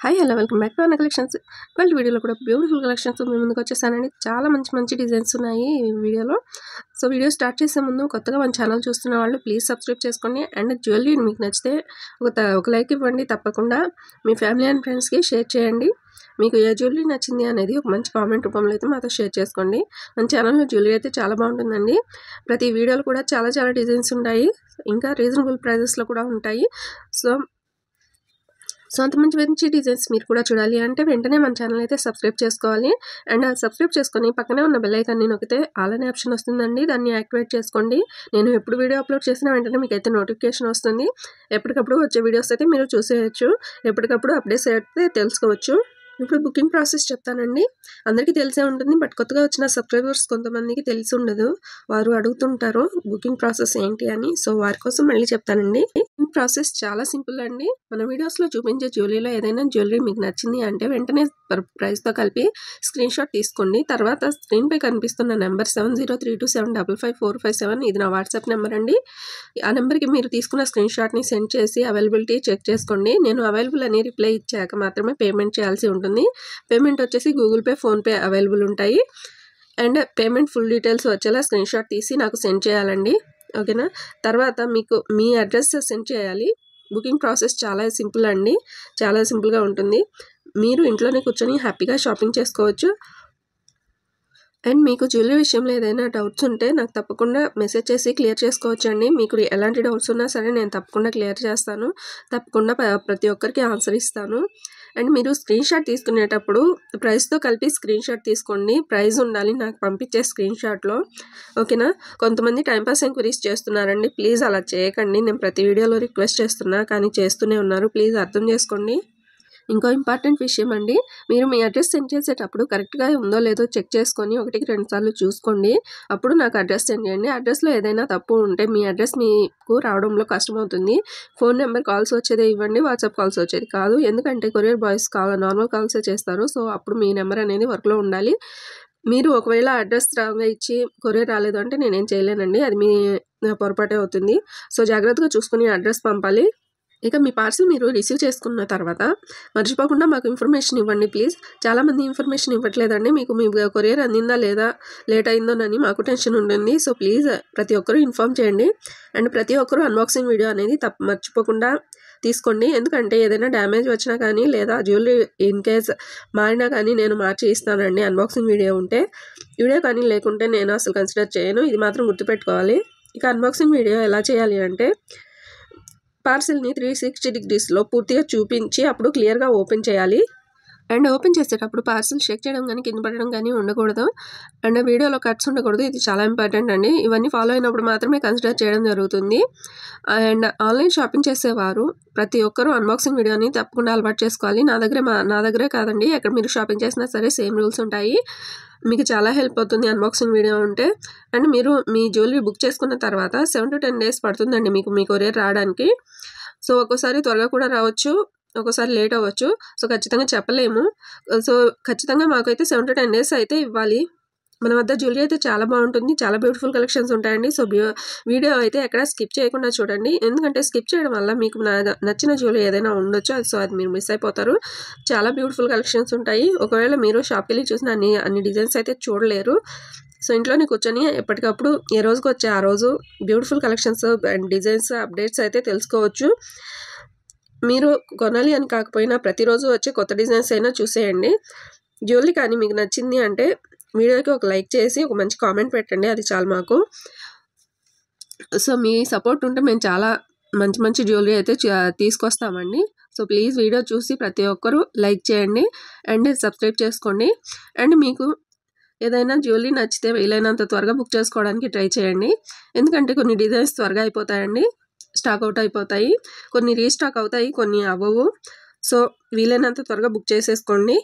Hi hello welcome back to అన్న collections. వాళ్ళ వీడియోలో కూడా బ్యూటిఫుల్ కలెక్షన్స్ మీ ముందుకు వచ్చేసానండి. చాలా మంచి మంచి డిజైన్స్ ఉన్నాయి ఈ వీడియోలో. సో వీడియో స్టార్ట్ చేసే ముందు కొత్తగా మన ఛానల్ చూస్తున్న వాళ్ళు ప్లీజ్ సబ్స్క్రైబ్ చేసుకోండి. అండ్ జ్యువెలరీ మీకు నచ్చితే ఒక లైక్ ఇవ్వండి. తప్పకుండా మీ ఫ్యామిలీ అండ్ ఫ్రెండ్స్కి షేర్ చేయండి. మీకు ఏ జ్యువెలరీ నచ్చింది అనేది ఒక మంచి కామెంట్ రూపంలో అయితే మాతో షేర్ చేసుకోండి. మన ఛానల్లో జ్యువెలరీ అయితే చాలా బాగుంటుందండి. ప్రతి వీడియోలో కూడా చాలా డిజైన్స్ ఉంటాయి. ఇంకా రీజనబుల్ ప్రైజెస్లో కూడా ఉంటాయి. సో అంత మంచి డిజైన్స్ మీరు కూడా చూడాలి అంటే వెంటనే మన ఛానల్ అయితే సబ్స్క్రైబ్ చేసుకోవాలి. అండ్ సబ్స్క్రైబ్ చేసుకొని పక్కనే ఉన్న బెల్ ఐకాన్ని నొక్కితే ఆల్ అనే ఆప్షన్ వస్తుందండి. దాన్ని యాక్టివేట్ చేసుకోండి. నేను ఎప్పుడు వీడియో అప్లోడ్ చేసినా వెంటనే మీకు అయితే నోటిఫికేషన్ వస్తుంది. ఎప్పటికప్పుడు వచ్చే వీడియోస్ అయితే మీరు చూసేయచ్చు. ఎప్పటికప్పుడు అప్డేట్స్ అయితే తెలుసుకోవచ్చు. ఇప్పుడు బుకింగ్ ప్రాసెస్ చెప్తానండి. అందరికీ తెలిసే ఉంటుంది, బట్ కొత్తగా వచ్చిన సబ్స్క్రైబర్స్ కొంతమందికి తెలిసి ఉండదు. వారు అడుగుతుంటారు బుకింగ్ ప్రాసెస్ ఏంటి అని. సో వారి కోసం మళ్ళీ చెప్తానండి. బుకింగ్ ప్రాసెస్ చాలా సింపుల్ అండి. మన వీడియోస్లో చూపించే జ్యువెలరీలో ఏదైనా జ్యువెలరీ మీకు నచ్చింది అంటే వెంటనే ప్రైస్తో కలిపి స్క్రీన్ షాట్ తీసుకోండి. తర్వాత స్క్రీన్పై కనిపిస్తున్న నెంబర్ 7032755457 ఇది నా వాట్సాప్ నెంబర్ అండి. ఆ నెంబర్కి మీరు తీసుకున్న స్క్రీన్ షాట్ని సెండ్ చేసి అవైలబిలిటీ చెక్ చేసుకోండి. నేను అవైలబుల్ అని రిప్లై ఇచ్చాక మాత్రమే పేమెంట్ చేయాల్సి ఉంటుంది. పేమెంట్ వచ్చేసి గూగుల్ పే, ఫోన్పే అవైలబుల్ ఉంటాయి. అండ్ పేమెంట్ ఫుల్ డీటెయిల్స్ వచ్చేలా స్క్రీన్ షాట్ తీసి నాకు సెండ్ చేయాలండి. ఓకేనా? తర్వాత మీకు మీ అడ్రస్ సెండ్ చేయాలి. బుకింగ్ ప్రాసెస్ చాలా సింపుల్ అండి. చాలా సింపుల్గా ఉంటుంది. మీరు ఇంట్లోనే కూర్చొని హ్యాపీగా షాపింగ్ చేసుకోవచ్చు. అండ్ మీకు జ్యువెలరీ విషయంలో ఏదైనా డౌట్స్ ఉంటే నాకు తప్పకుండా మెసేజ్ చేసి క్లియర్ చేసుకోవచ్చు అండి. మీకు ఎలాంటి డౌట్స్ ఉన్నా సరే నేను తప్పకుండా క్లియర్ చేస్తాను. తప్పకుండా ప్రతి ఒక్కరికి ఆన్సర్ ఇస్తాను. అండ్ మీరు స్క్రీన్ షాట్ తీసుకునేటప్పుడు ప్రైస్తో కలిపి స్క్రీన్ షాట్ తీసుకోండి. ప్రైస్ ఉండాలి నాకు పంపించే స్క్రీన్ షాట్లో. ఓకేనా? కొంతమంది టైంపాస్ ఎంక్వైరీస్ చేస్తున్నారండి. ప్లీజ్ అలా చేయకండి. నేను ప్రతి వీడియోలో రిక్వెస్ట్ చేస్తున్నా కానీ చేస్తూనే ఉన్నారు. ప్లీజ్ అర్థం చేసుకోండి. ఇంకో ఇంపార్టెంట్ విషయం అండి, మీరు మీ అడ్రస్ సెండ్ చేసేటప్పుడు కరెక్ట్గా ఉందో లేదో చెక్ చేసుకొని 1-2 సార్లు చూసుకోండి. అప్పుడు నాకు అడ్రస్ సెండ్ చేయండి. అడ్రస్లో ఏదైనా తప్పు ఉంటే మీ అడ్రస్ మీకు రావడంలో కష్టమవుతుంది. ఫోన్ నెంబర్ కాల్స్ వచ్చేదే ఇవ్వండి, వాట్సాప్ కాల్స్ వచ్చేది కాదు. ఎందుకంటే కొరియర్ బాయ్స్ నార్మల్ కాల్సే చేస్తారు. సో అప్పుడు మీ నెంబర్ అనేది వర్క్లో ఉండాలి. మీరు ఒకవేళ అడ్రస్ రాంగ్గా ఇచ్చి కొరియర్ రాలేదు అంటే నేనేం చేయలేనండి. అది మీ పొరపాటే అవుతుంది. సో జాగ్రత్తగా చూసుకుని అడ్రస్ పంపాలి. ఇక మీ పార్సిల్ మీరు రిసీవ్ చేసుకున్న తర్వాత మర్చిపోకుండా మాకు ఇన్ఫర్మేషన్ ఇవ్వండి ప్లీజ్. చాలామంది ఇన్ఫర్మేషన్ ఇవ్వట్లేదండి. మీకు మీ కొరియర్ అందిందా లేదా, లేట్ అయిందోనని మాకు టెన్షన్ ఉంటుంది. సో ప్లీజ్ ప్రతి ఒక్కరూ ఇన్ఫామ్ చేయండి. అండ్ ప్రతి ఒక్కరూ అన్బాక్సింగ్ వీడియో అనేది మర్చిపోకుండా తీసుకోండి. ఎందుకంటే ఏదైనా డ్యామేజ్ వచ్చినా కానీ లేదా జ్యువెలరీ ఇన్ కేస్ మారినా కానీ నేను మార్చి ఇస్తానండి. అన్బాక్సింగ్ వీడియో ఉంటే. వీడియో కానీ లేకుంటే నేను అసలు కన్సిడర్ చేయను. ఇది మాత్రం గుర్తుపెట్టుకోవాలి. ఇక అన్బాక్సింగ్ వీడియో ఎలా చేయాలి అంటే పార్సిల్ని 360 degreesలో పూర్తిగా చూపించి అప్పుడు క్లియర్గా ఓపెన్ చేయాలి. అండ్ ఓపెన్ చేసేటప్పుడు పార్సిల్ షేక్ చేయడం కానీ కింద పడడం కానీ ఉండకూడదు. అండ్ వీడియోలో కట్స్ ఉండకూడదు. ఇది చాలా ఇంపార్టెంట్ అండి. ఇవన్నీ ఫాలో అయినప్పుడు మాత్రమే కన్సిడర్ చేయడం జరుగుతుంది. అండ్ ఆన్లైన్ షాపింగ్ చేసేవారు ప్రతి ఒక్కరూ అన్బాక్సింగ్ వీడియోని తప్పకుండా అలవాటు చేసుకోవాలి. నా దగ్గరే కాదండి, ఎక్కడ మీరు షాపింగ్ చేసినా సరే సేమ్ రూల్స్ ఉంటాయి. మీకు చాలా హెల్ప్ అవుతుంది అన్బాక్సింగ్ వీడియో ఉంటే. అండ్ మీరు మీ జ్యువెలరీ బుక్ చేసుకున్న తర్వాత 7 to 10 days పడుతుందండి మీకు మీ కొరియర్ రావడానికి. సో ఒక్కోసారి త్వరగా కూడా రావచ్చు, ఒక్కోసారి లేట్ అవ్వచ్చు. సో ఖచ్చితంగా చెప్పలేము. సో ఖచ్చితంగా మాకైతే 7 to 10 days అయితే ఇవ్వాలి. మన వద్ద జ్యువెలరీ అయితే చాలా బాగుంటుంది. చాలా బ్యూటిఫుల్ కలెక్షన్స్ ఉంటాయండి. సో వీడియో అయితే ఎక్కడ స్కిప్ చేయకుండా చూడండి. ఎందుకంటే స్కిప్ చేయడం వల్ల మీకు నచ్చిన జ్యువెలరీ ఏదైనా ఉండొచ్చు. సో అది మీరు మిస్ అయిపోతారు. చాలా బ్యూటిఫుల్ కలెక్షన్స్ ఉంటాయి. ఒకవేళ మీరు షాప్కి వెళ్ళి చూసిన అన్ని డిజైన్స్ అయితే చూడలేరు. సో ఇంట్లోనే కూర్చొని ఎప్పటికప్పుడు ఏ రోజుకి వచ్చే ఆ రోజు beautiful collections and designs updates అయితే తెలుసుకోవచ్చు. మీరు కొనాలి అని కాకపోయినా ప్రతిరోజు వచ్చే కొత్త డిజైన్స్ అయినా చూసేయండి. జ్యువెలరీ కానీ మీకు నచ్చింది అంటే వీడియోకి ఒక లైక్ చేసి ఒక మంచి కామెంట్ పెట్టండి. అది చాలు మాకు. సో మీ సపోర్ట్ ఉంటే మేము చాలా మంచి జ్యువెలరీ అయితే తీసుకొస్తామండి. సో ప్లీజ్ వీడియో చూసి ప్రతి ఒక్కరూ లైక్ చేయండి అండ్ సబ్స్క్రైబ్ చేసుకోండి. అండ్ మీకు ఏదైనా జ్యువెలరీ నచ్చితే వీలైనంత త్వరగా బుక్ చేసుకోవడానికి ట్రై చేయండి. ఎందుకంటే కొన్ని డిజైన్స్ త్వరగా అయిపోతాయండి, స్టాక్ అవుట్ అయిపోతాయి. కొన్ని రీస్టాక్ అవుతాయి, కొన్ని అవ్వవు. సో వీలైనంత త్వరగా బుక్ చేసేసుకోండి.